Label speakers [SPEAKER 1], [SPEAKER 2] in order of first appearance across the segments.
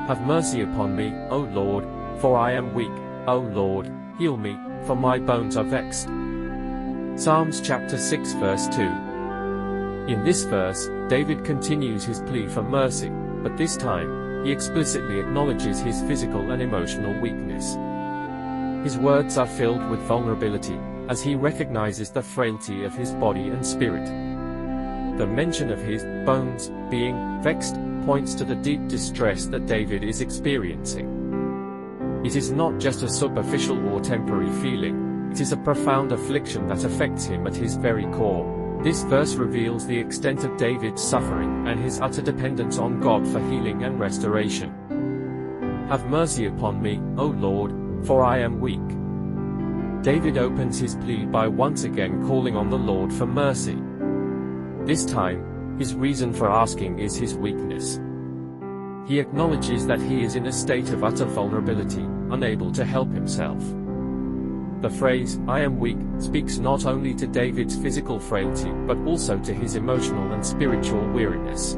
[SPEAKER 1] Have mercy upon me, O Lord, for I am weak. O Lord, heal me, for my bones are vexed. Psalms chapter 6 verse 2. In this verse, David continues his plea for mercy, but this time, he explicitly acknowledges his physical and emotional weakness. His words are filled with vulnerability, as he recognizes the frailty of his body and spirit. The mention of his bones being vexed points to the deep distress that David is experiencing. It is not just a superficial or temporary feeling, it is a profound affliction that affects him at his very core. This verse reveals the extent of David's suffering and his utter dependence on God for healing and restoration. Have mercy upon me, O Lord, for I am weak. David opens his plea by once again calling on the Lord for mercy. This time, his reason for asking is his weakness. He acknowledges that he is in a state of utter vulnerability, unable to help himself. The phrase, "I am weak," speaks not only to David's physical frailty but also to his emotional and spiritual weariness.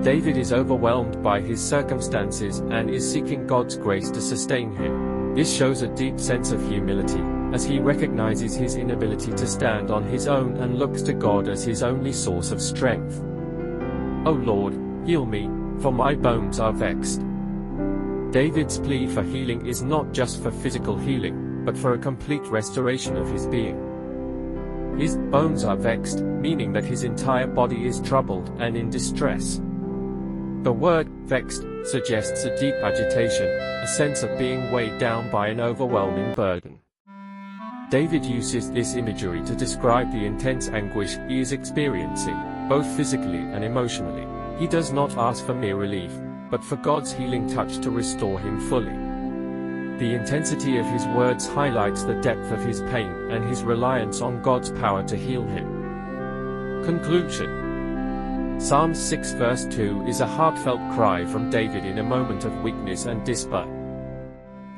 [SPEAKER 1] David is overwhelmed by his circumstances and is seeking God's grace to sustain him. This shows a deep sense of humility, as he recognizes his inability to stand on his own and looks to God as his only source of strength. O Lord, heal me, for my bones are vexed. David's plea for healing is not just for physical healing, but for a complete restoration of his being. His bones are vexed, meaning that his entire body is troubled and in distress. The word vexed suggests a deep agitation, a sense of being weighed down by an overwhelming burden. David uses this imagery to describe the intense anguish he is experiencing, both physically and emotionally. He does not ask for mere relief, but for God's healing touch to restore him fully. The intensity of his words highlights the depth of his pain and his reliance on God's power to heal him. Conclusion. Psalm 6 verse 2 is a heartfelt cry from David in a moment of weakness and despair.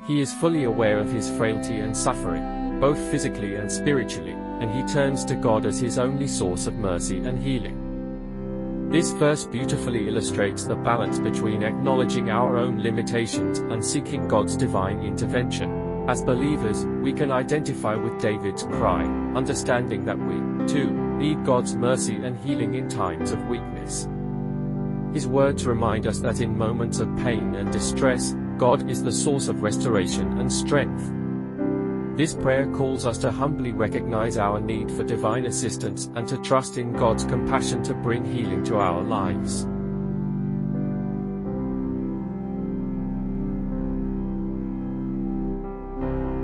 [SPEAKER 1] He is fully aware of his frailty and suffering, both physically and spiritually, and he turns to God as his only source of mercy and healing. This verse beautifully illustrates the balance between acknowledging our own limitations and seeking God's divine intervention. As believers, we can identify with David's cry, understanding that we, too, need God's mercy and healing in times of weakness. His words remind us that in moments of pain and distress, God is the source of restoration and strength. This prayer calls us to humbly recognize our need for divine assistance and to trust in God's compassion to bring healing to our lives.